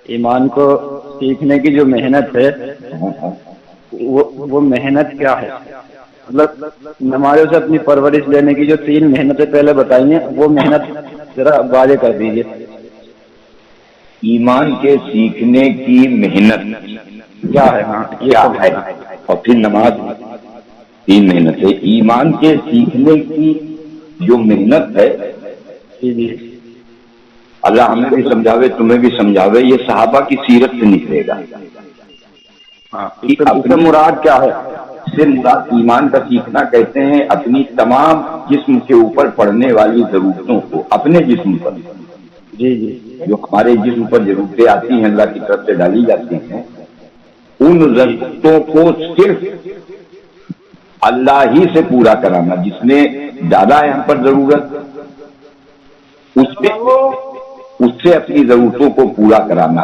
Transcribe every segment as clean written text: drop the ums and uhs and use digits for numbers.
ایمان کو سیکھنے کی جو محنت ہے وہ محنت کیا ہے؟ مطلب نمازوں سے اپنی پرورش لینے کی جو 3 محنتیں پہلے بتائی ہیں وہ محنت ذرا واضح کر دیجیے۔ ایمان کے سیکھنے کی محنت کیا ہے؟ ہاں کیا ہے، اور پھر نماز 3 محنت ہے۔ ایمان کے سیکھنے کی جو محنت ہے، جی اللہ ہمیں بھی سمجھاوے تمہیں بھی سمجھاوے، یہ صحابہ کی سیرت سے نکلے گا۔ اپنی مراد کیا ہے؟ سے مراد ایمان کا سیکھنا کہتے ہیں اپنی تمام جسم کے اوپر پڑنے والی ضرورتوں کو، اپنے جسم پر جی جو ہمارے جسم پر ضرورتیں آتی ہیں اللہ کی طرف سے ڈالی جاتی ہیں، ان ضرورتوں کو صرف اللہ ہی سے پورا کرانا۔ جس میں زیادہ ہے ہم پر ضرورت، اس سے اپنی ضرورتوں کو پورا کرانا۔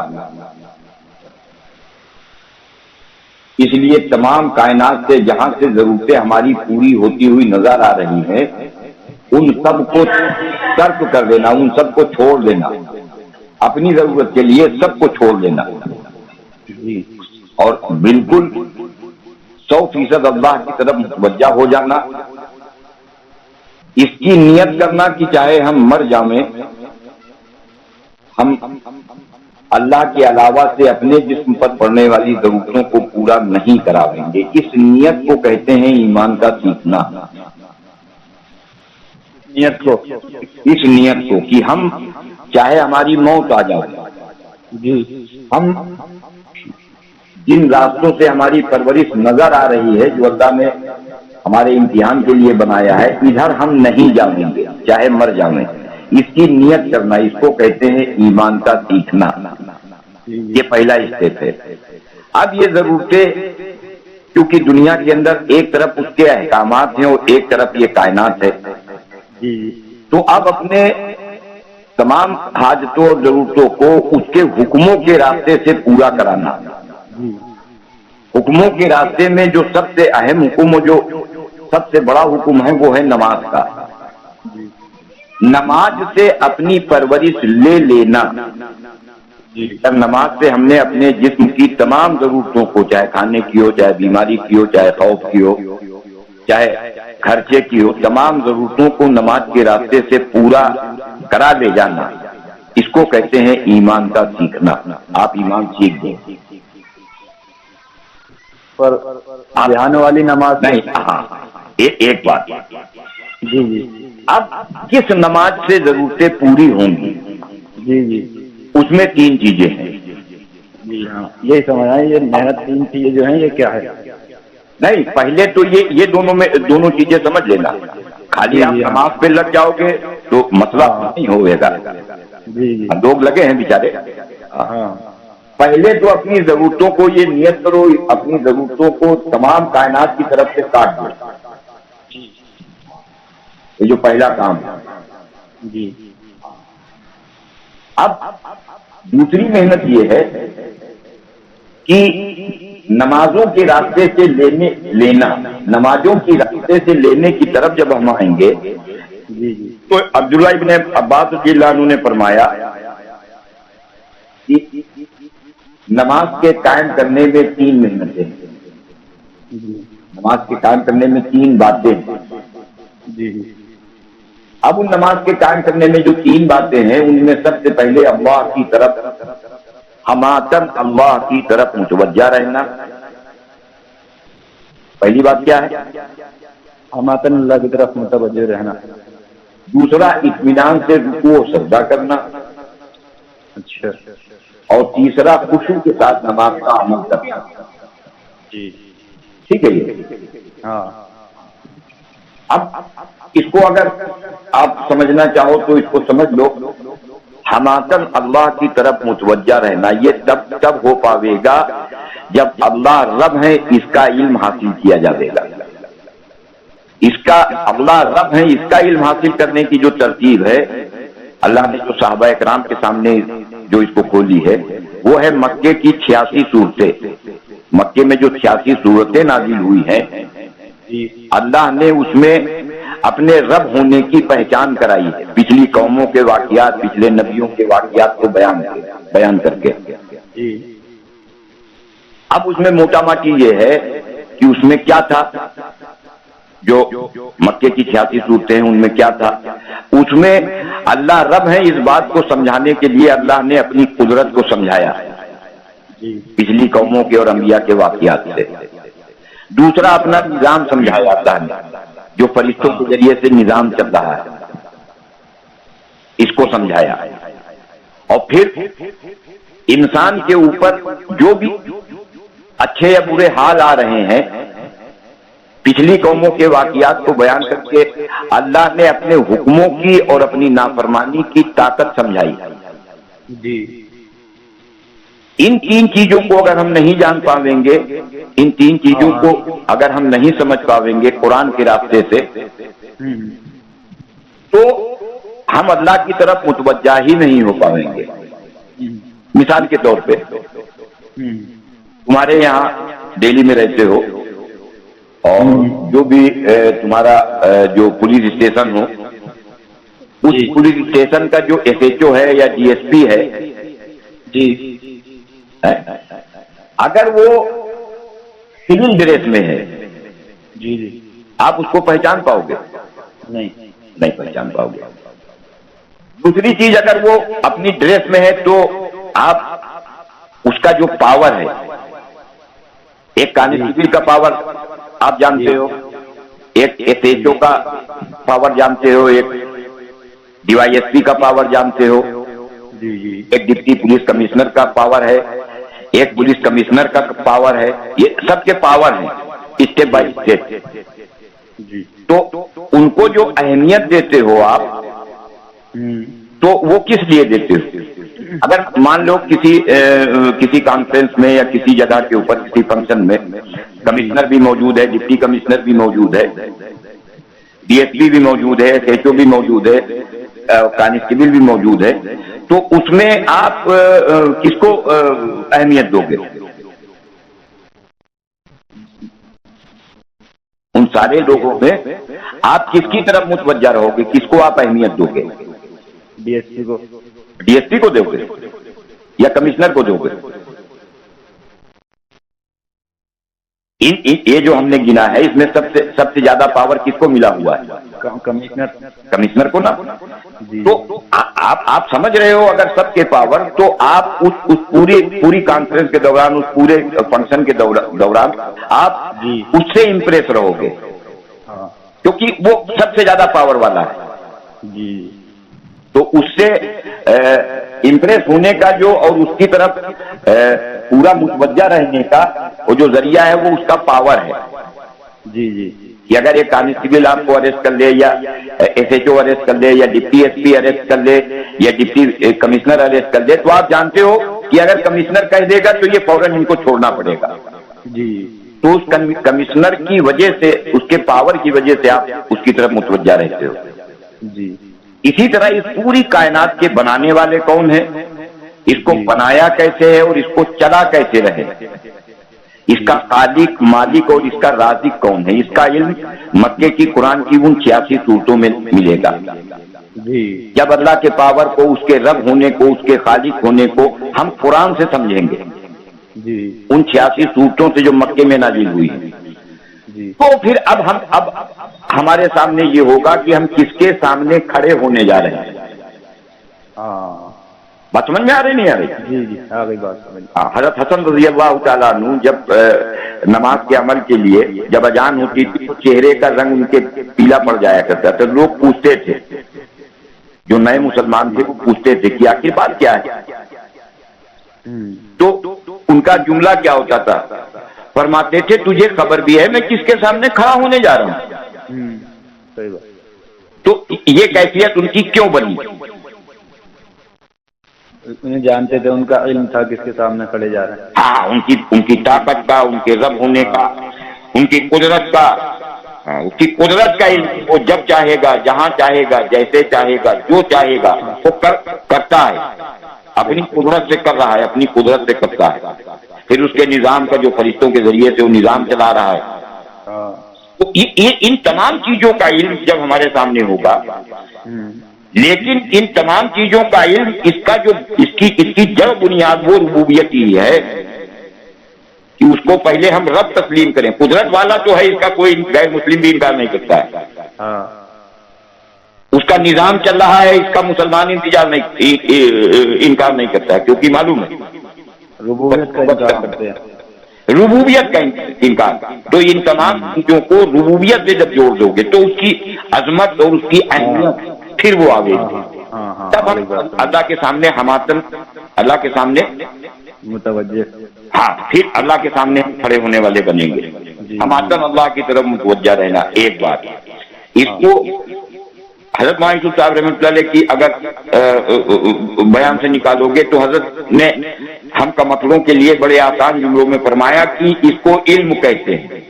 اس لیے تمام کائنات سے جہاں سے ضرورتیں ہماری پوری ہوتی ہوئی نظر آ رہی ہیں، ان سب کو ترک کر دینا، ان سب کو چھوڑ دینا، اپنی ضرورت کے لیے سب کو چھوڑ دینا، اور بالکل 100% اللہ کی طرف متوجہ ہو جانا۔ اس کی نیت کرنا کہ چاہے ہم مر جائیں، ہم اللہ کے علاوہ سے اپنے جسم پر پڑنے والی ضرورتوں کو پورا نہیں کراویں گے۔ اس نیت کو کہتے ہیں ایمان کا سیکھنا۔ اس نیت کو کہ ہم چاہے ہماری موت آ جائے، ہم جن راستوں سے ہماری پرورش نظر آ رہی ہے، جو اللہ نے ہمارے امتحان کے لیے بنایا ہے، ادھر ہم نہیں جائیں گے چاہے مر جائیں۔ اس کی نیت کرنا، اس کو کہتے ہیں ایمان کا سیکھنا۔ یہ پہلا اسٹیپ ہے۔ اب یہ ضرورتیں، کیونکہ دنیا کے اندر ایک طرف اس کے احکامات ہیں اور ایک طرف یہ کائنات ہے، تو اب اپنے تمام حاجتوں اور ضرورتوں کو اس کے حکموں کے راستے سے پورا کرانا۔ حکموں کے راستے میں جو سب سے اہم حکم، جو سب سے بڑا حکم ہے، وہ ہے نماز کا۔ نماز سے اپنی پرورش لے لینا۔ نماز سے ہم نے اپنے جسم کی تمام ضرورتوں کو، چاہے کھانے کی ہو، چاہے بیماری کی ہو، چاہے خوف کی ہو، چاہے خرچے کی ہو، تمام ضرورتوں کو نماز کے راستے سے پورا کرا لے جانا، اس کو کہتے ہیں ایمان کا سیکھنا۔ آپ ایمان سیکھ دیں پر دھیان والی نماز نہیں۔ ہاں، ایک بات، جی اب کس نماز سے ضرورتیں پوری ہوں گی؟ جی اس میں 3 چیزیں ہیں۔ جی ہاں، یہی سمجھ آئے، یہ محنت 3 چیزیں جو ہیں یہ کیا ہے؟ نہیں، پہلے تو یہ دونوں چیزیں سمجھ لینا۔ خالی آپ نماز پہ لگ جاؤ گے تو مسئلہ نہیں ہوگا۔ جی لوگ لگے ہیں بیچارے۔ پہلے تو اپنی ضرورتوں کو یہ نیت کرو، اپنی ضرورتوں کو تمام کائنات کی طرف سے کاٹ دو۔ یہ جو پہلا کام ہے۔ جی اب دوسری محنت یہ ہے کہ نمازوں کے راستے سے لینا، نمازوں کی راستے سے لینے کی طرف جب ہم آئیں گے تو عبداللہ ابن عباس رضی اللہ عنہ نے فرمایا کہ نماز کے قائم کرنے میں 3 محنتیں ہیں۔ نماز کے قائم کرنے میں 3 باتیں ہیں۔ اب ان نماز کے قائم کرنے میں جو 3 باتیں ہیں، ان میں سب سے پہلے اللہ کی طرف، ہماتن اللہ کی طرف متوجہ رہنا۔ پہلی بات کیا ہے؟ ہماتن اللہ کی طرف متوجہ رہنا۔ دوسرا، اطمینان سے رکوع و سجدہ کرنا۔ اچھا۔ اور تیسرا، خشوع کے ساتھ نماز کا عمل کرنا۔ ٹھیک ہے یہ؟ ہاں۔ اب اس کو اگر آپ سمجھنا چاہو تو اس کو سمجھ لو، ہماتن اللہ کی طرف متوجہ رہنا یہ تب ہو پاوے گا جب اللہ رب ہے اس کا علم حاصل کیا جائے گا۔ اس کا اللہ رب ہے اس کا علم حاصل کرنے کی جو ترتیب ہے، اللہ نے جو صحابہ اکرام کے سامنے جو اس کو کھولی ہے، وہ ہے مکے کی 86 صورتیں۔ مکے میں جو 86 صورتیں نازل ہوئی ہیں، اللہ نے اس میں اپنے رب ہونے کی پہچان کرائی ہے، پچھلی قوموں کے واقعات، پچھلے نبیوں کے واقعات کو بیان کر کے۔ اب اس میں موٹا ماٹی یہ ہے کہ اس میں کیا تھا، جو مکے کی 86 صورتیں ہیں ان میں کیا تھا، اس میں اللہ رب ہے اس بات کو سمجھانے کے لیے اللہ نے اپنی قدرت کو سمجھایا پچھلی قوموں کے اور انبیاء کے واقعات سے۔ دوسرا اپنا نظام سمجھایا اللہ نے، جو فرشتوں کے ذریعے سے نظام چل رہا ہے، اس کو سمجھایا۔ اور پھر انسان کے اوپر جو بھی اچھے یا برے حال آ رہے ہیں، پچھلی قوموں کے واقعات کو بیان کر کے اللہ نے اپنے حکموں کی اور اپنی نافرمانی کی طاقت سمجھائی۔ ان تین چیزوں کو اگر ہم نہیں جان پاویں گے، ان تین چیزوں کو اگر ہم نہیں سمجھ پاویں گے قرآن کے راستے سے، تو ہم اللہ کی طرف متوجہ ہی نہیں ہو پاویں گے۔ مثال کے طور پہ تمہارے یہاں دہلی میں رہتے ہو، اور جو بھی تمہارا جو پولیس اسٹیشن ہو، اس پولیس اسٹیشن کا جو ایس ایچ او ہے یا ڈی ایس پی ہے، اگر وہ سول ڈریس میں ہے، آپ اس کو پہچان پاؤ گے؟ نہیں پہچان پاؤ گے۔ دوسری چیز، اگر وہ اپنی ڈریس میں ہے تو آپ اس کا جو پاور ہے، ایک کانسٹیبل کا پاور آپ جانتے ہو، ایک ایس ایچ او کا پاور جانتے ہو، ایک ڈی وائی ایس پی کا پاور جانتے ہو، ایک ڈپٹی پولیس کمشنر کا پاور ہے، ایک پولیس کمشنر کا پاور ہے، یہ سب کے پاور ہیں اسٹیپ بائی اسٹیپ۔ تو ان کو جو اہمیت دیتے ہو آپ، تو وہ کس لیے دیتے ہو؟ اگر مان لو کسی کانفرنس میں یا کسی جگہ کے اوپر کسی فنکشن میں کمشنر بھی موجود ہے، ڈپٹی کمشنر بھی موجود ہے، ڈی ایس پی بھی موجود ہے، ایس ایچ او بھی موجود ہے، کانسٹیبل بھی موجود ہے، تو اس میں آپ کس کو اہمیت دو گے؟ ان سارے لوگوں میں آپ کس کی طرف متوجہ رہو گے، کس کو آپ اہمیت دو گے؟ ڈی ایس پی کو دو گے یا کمشنر کو دو گے؟ یہ جو ہم نے گنا ہے، اس میں سب سے زیادہ پاور کس کو ملا ہوا ہے؟ کمشنر کو نا۔ تو آپ سمجھ رہے ہو، اگر سب کے پاور، تو آپ اس پوری کانفرنس کے دوران، اس پورے فنکشن کے دوران آپ اس سے امپریس رہو گے، کیونکہ وہ سب سے زیادہ پاور والا ہے۔ تو اس سے امپریس ہونے کا جو، اور اس کی طرف پورا متوجہ رہنے کا وہ جو ذریعہ ہے، وہ اس کا پاور ہے۔ کہ اگر ایک کانسٹیبل آپ کو اریسٹ کر لے، یا ایس ایچ او اریسٹ کر لے، یا ڈپٹی ایس پی اریسٹ کر لے، یا ڈپٹی کمشنر اریسٹ کر لے، تو آپ جانتے ہو کہ اگر کمشنر کہہ دے گا تو یہ فوراً ان کو چھوڑنا پڑے گا۔ تو اس کمشنر کی وجہ سے، اس کے پاور کی وجہ سے آپ اس کی طرف متوجہ رہتے ہو۔ اسی طرح اس پوری کائنات کے بنانے والے کون ہیں، اس کو بنایا کیسے ہے، اور اس کو چلا کیسے رہے، اس کا خالق، مالک اور اس کا رازق کون ہے، اس کا علم مکے کی قرآن کی ان 86 صورتوں میں ملے گا۔ جب اللہ کے پاور کو، اس کے رب ہونے کو، اس کے خالق ہونے کو ہم قرآن سے سمجھیں گے، ان 86 صورتوں سے جو مکے میں نازل ہوئی، تو پھر اب ہمارے سامنے یہ ہوگا کہ ہم کس کے سامنے کھڑے ہونے جا رہے ہیں۔ بات سمجھ میں آ رہی نہیں آ رہی؟ حضرت حسن رضی اللہ تعالیٰ عنہ جب نماز کے عمل کے لیے جب اذان ہوتی تھی، تو چہرے کا رنگ ان کے پیلا پڑ جایا کرتا تھا۔ لوگ پوچھتے تھے، جو نئے مسلمان تھے وہ پوچھتے تھے کہ آخر بات کیا ہے؟ تو ان کا جملہ کیا ہوتا تھا؟ فرماتے تھے تجھے خبر بھی ہے میں کس کے سامنے کھڑا ہونے جا رہا ہوں؟ تو یہ کیفیت ان کی کیوں بنی؟ انہیں جانتے تھے، ان کا علم تھا کس کے سامنے کھڑے جا رہے ہیں۔ ہاں، ان کی طاقت کا، ان کے رب ہونے کا، ان کی قدرت کا، اس کی قدرت کا علم۔ وہ جب چاہے گا، جہاں چاہے گا، جیسے چاہے گا، جو چاہے گا وہ کرتا ہے، اپنی قدرت سے کر رہا ہے، اپنی قدرت سے کرتا ہے۔ پھر اس کے نظام کا جو فرشتوں کے ذریعے سے وہ نظام چلا رہا ہے، تو ان تمام چیزوں کا علم جب ہمارے سامنے ہوگا، لیکن ان تمام چیزوں کا علم اس کی جڑ بنیاد وہ ربوبیت ہی ہے کہ اس کو پہلے ہم رب تسلیم کریں۔ قدرت والا تو ہے، اس کا کوئی غیر مسلم بھی انکار نہیں کرتا ہے، اس کا نظام چل رہا ہے، اس کا مسلمان انکار نہیں کرتا ہے، کیونکہ معلوم ہے ربوبیت کا انکار کرتے ہیں، ربوبیت کا انکار۔ تو ان تمام چیزوں کو ربوبیت سے جب جوڑ دو گے تو اس کی عظمت اور اس کی اہمیت پھر وہ آگے تب ہم اللہ کے سامنے ہماتن، اللہ کے سامنے متوجہ، ہاں پھر اللہ کے سامنے کھڑے ہونے والے بنیں گے، ہماتن اللہ کی طرف متوجہ رہنا۔ ایک بات اس کو حضرت مولانا یوسف صاحب رحمۃ اللہ علیہ کی اگر بیان سے نکالو گے تو حضرت نے ہم کا مطلبوں کے لیے بڑے آسان جملوں میں فرمایا کہ اس کو علم کہتے ہیں،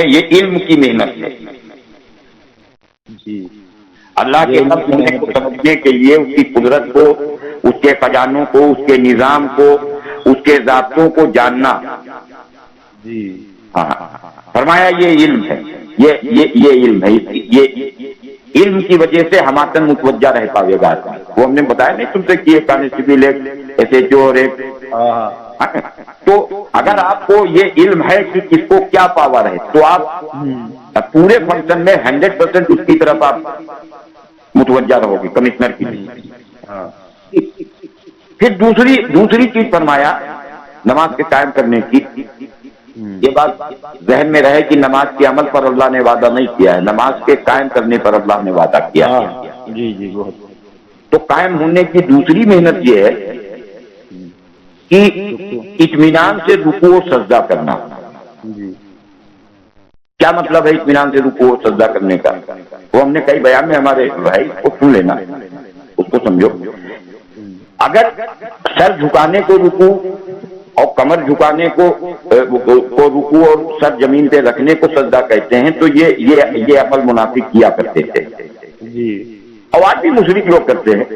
یہ علم کی محنت ہے۔ جی، اللہ کے لفظ ہونے کو سمجھنے کے لیے اس کی قدرت کو، اس کے خزانوں کو، اس کے نظام کو، اس کے ضابطوں کو جاننا، جی ہاں فرمایا یہ علم ہے، یہ علم ہے، یہ علم کی وجہ سے ہماتن متوجہ رہ پاوے گا۔ وہ ہم نے بتایا نہیں تم سے کہ ایک کانسٹیبل ایک ایس ایچ او اور ایک، تو اگر آپ کو یہ علم ہے کہ کس کو کیا پاور ہے تو آپ پورے فنکشن میں 100% اس کی طرف آپ متوجہ رہو گے، کمشنر کی۔ پھر دوسری چیز فرمایا نماز کے قائم کرنے کی۔ یہ بات ذہن میں رہے کہ نماز کے عمل پر اللہ نے وعدہ نہیں کیا ہے، نماز کے قائم کرنے پر اللہ نے وعدہ کیا ہے۔ جی جی بہت۔ تو قائم ہونے کی دوسری محنت یہ ہے کہ اطمینان سے رکوع و سجدہ کرنا۔ جی کیا مطلب ہے اطمینان سے رکوع و سجدہ کرنے کا؟ وہ ہم نے کئی بیان میں ہمارے بھائی کو سن لینا، اس کو سمجھو۔ اگر سر جھکانے کو رکوع اور کمر جھکانے کو رکوع اور سر زمین پہ رکھنے کو سجدہ کہتے ہیں تو یہ عمل منافق کیا کرتے تھے، جی اور آج بھی مشرک لوگ کرتے ہیں۔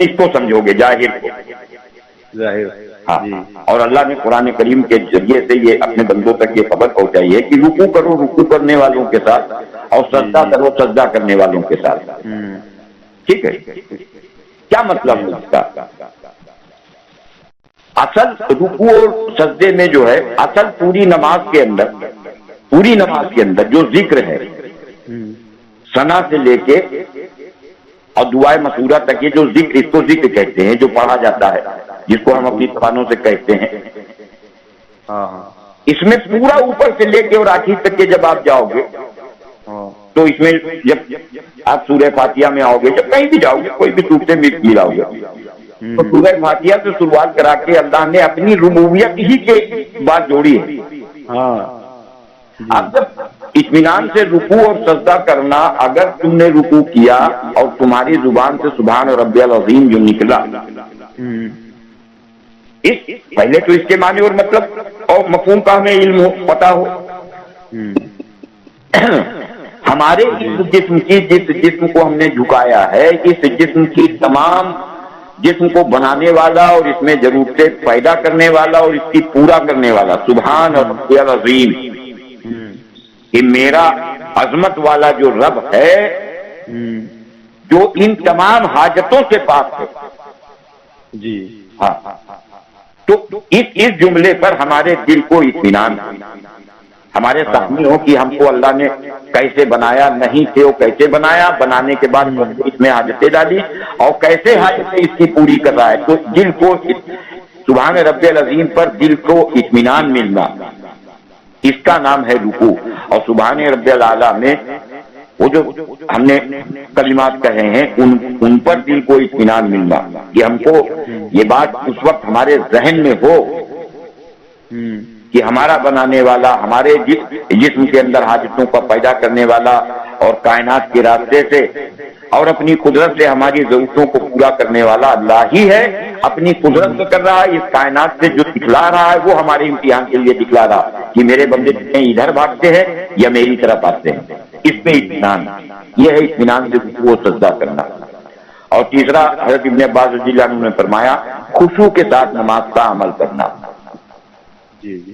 اس کو سمجھو گے، ظاہر کو، ظاہر، ہاں۔ اور اللہ نے قرآن کریم کے ذریعے سے یہ اپنے بندوں تک یہ خبر پہنچائی ہے کہ رکوع کرو رکوع کرنے والوں کے ساتھ، اور سجدہ کرو سجدہ کرنے والوں کے ساتھ۔ ٹھیک ہے، کیا مطلب ہے اس کا؟ اصل رکوع اور سجدے میں جو ہے، اصل پوری نماز کے اندر جو ذکر ہے، ثنا سے لے کے اور دعائے مسورہ تک، یہ جو ذکر، اس کو ذکر کہتے ہیں جو پڑھا جاتا ہے، جس کو ہم اپنی زبانوں سے کہتے ہیں۔ اس میں پورا اوپر سے لے کے اور آخر تک کے جب آپ جاؤ گے تو اس میں جب آپ سورہ فاتحہ میں آؤ گے، جب کہیں بھی جاؤ گے، کوئی بھی سورت میں ملاؤ گے، تو سورہ فاتحہ سے شروعات کرا کے اللہ نے اپنی ربوبیت ہی کے بات جوڑی ہے۔ اب جب اطمینان سے رکوع اور سجدہ کرنا، اگر تم نے رکوع کیا اور تمہاری زبان سے سبحان ربی العظیم جو نکلا، پہلے تو اس کے معنی اور مطلب اور مفہوم کا ہمیں علم ہو، پتا ہو۔ ہمارے جسم کی، جس جسم کو ہم نے جھکایا ہے، اس جسم کی تمام جسم کو بنانے والا اور اس میں ضرورتیں پیدا کرنے والا اور اس کی پورا کرنے والا سبحان ربی العظیم، کہ میرا عظمت والا جو رب ہے جو ان تمام حاجتوں سے پاک ہے۔ جی ہاں، تو اس جملے پر ہمارے دل کو اطمینان، ہمارے سامنے ہو کہ ہم کو اللہ نے کیسے بنایا، نہیں تھے وہ کیسے بنایا، بنانے کے بعد اس میں حاجتیں ڈالی اور کیسے حاجتیں اس کی پوری کر رہا ہے، تو دل کو سبحان ربی العظیم پر دل کو اطمینان ملنا، اس کا نام ہے رکوع۔ اور سبحان ربی الاعلیٰ میں وہ جو ہم نے کلمات کہے ہیں ان پر دل کو اطمینان ملنا، کہ ہم کو یہ بات اس وقت ہمارے ذہن میں ہو کہ ہمارا بنانے والا، ہمارے جسم کے اندر حاجتوں کا پیدا کرنے والا اور کائنات کے راستے سے اور اپنی قدرت سے ہماری ضرورتوں کو پورا کرنے والا اللہ ہی ہے، اپنی قدرت سے کر رہا ہے، اس کائنات سے جو دکھلا رہا ہے وہ ہمارے امتحان کے لیے دکھلا رہا کہ میرے بندے ادھر بھاگتے ہیں یا میری طرف آتے ہیں۔ اس پہ اطمینان، یہ ہے اطمینان سے رکوع و سجدہ کرنا۔ اور تیسرا حضرت ابن عباس رضی اللہ عنہ نے فرمایا خشوع کے ساتھ نماز کا عمل کرنا۔ جی جی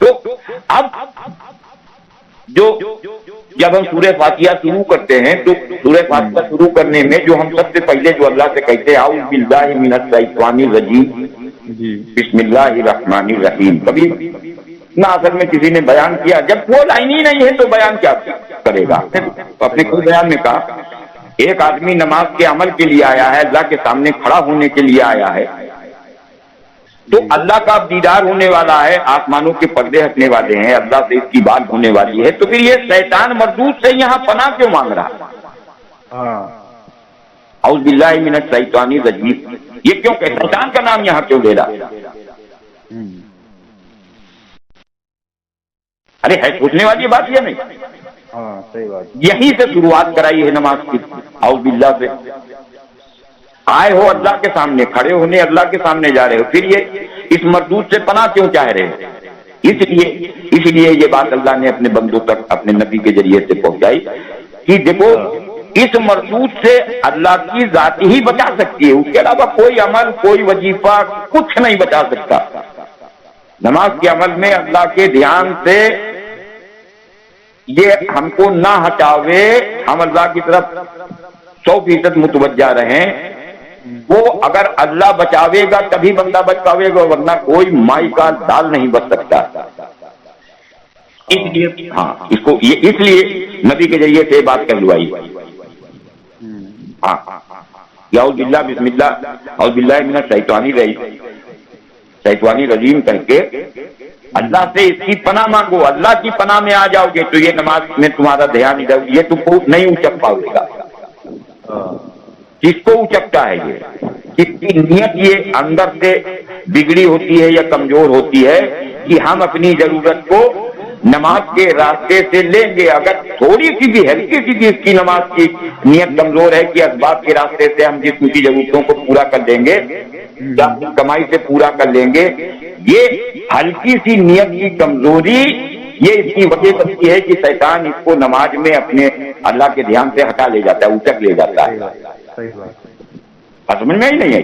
تو اب جب ہم سورہ فاتحہ شروع کرتے ہیں تو سورہ فاتحہ شروع کرنے میں جو ہم سب سے پہلے جو اللہ سے کہتے ہیں اعوذ باللہ من الشیطان الرجیم بسم اللہ الرحمن الرحیم، کبھی نہ اصل میں کسی نے بیان کیا، جب وہ لائن ہی نہیں ہے تو بیان کیا کرے گا؟ اپنے خود بیان میں کہا ایک آدمی نماز کے عمل کے لیے آیا ہے، اللہ کے سامنے کھڑا ہونے کے لیے آیا ہے، تو اللہ کا دیدار ہونے والا ہے، آسمانوں کے پردے ہٹنے والے ہیں، اللہ سے اس کی بات ہونے والی ہے، تو پھر یہ شیطان مردود سے یہاں پناہ کیوں مانگ رہا؟ اعوذ باللہ من الشیطان الرجیم، یہ کیوں کہ شیطان کا نام یہاں کیوں لے رہا؟ ارے ہے سوچنے والی بات یہ نہیں؟ صحیح بات، یہیں سے شروعات کرائی ہے نماز کی، اعوذ باللہ سے۔ آئے ہو اللہ کے سامنے، کھڑے ہونے اللہ کے سامنے جا رہے ہو، پھر یہ اس مردود سے پناہ کیوں چاہ رہے ہو؟ اس لیے یہ بات اللہ نے اپنے بندوں تک اپنے نبی کے ذریعے سے پہنچائی کہ دیکھو اس مردود سے اللہ کی ذات ہی بچا سکتی ہے، اس کے علاوہ کوئی عمل، کوئی وظیفہ کچھ نہیں بچا سکتا۔ نماز کے عمل میں اللہ کے دھیان سے یہ ہم کو نہ ہٹاوے، ہم اللہ کی طرف 100% متوجہ رہیں، وہ اگر اللہ بچاوے گا تبھی بندہ بچ پاوے گا، ورنہ کوئی مائی کا دال نہیں بچ سکتا۔ اس لیے ہاں اس لیے نبی کے ذریعے سے بات کہلوائی۔ ہاں اعوذ باللہ بسم اللہ اعوذ باللہ من الشیطان الرجیم کہہ کے اللہ سے اس کی پناہ مانگو، اللہ کی پناہ میں آ جاؤ گے تو یہ نماز میں تمہارا دھیان یہ تم کو نہیں اچک پاؤ گا۔ کس کو اچکتا ہے یہ؟ کس کی نیت یہ اندر سے بگڑی ہوتی ہے یا کمزور ہوتی ہے کہ ہم اپنی ضرورت کو نماز کے راستے سے لیں گے، اگر تھوڑی سی بھی ہلکی سی بھی اس کی نماز کی نیت کمزور ہے کہ اسباب کے راستے سے ہم جسم کی ضرورتوں کو پورا کر لیں گے یا کمائی سے پورا کر لیں گے، یہ ہلکی سی نیت کی کمزوری یہ اس کی وجہ بنتی ہے کہ شیطان اس کو نماز میں اپنے اللہ کے دھیان سے ہٹا لے جاتا ہے، اچک لے جاتا ہے۔ سمجھ میں ہی نہیں ہے۔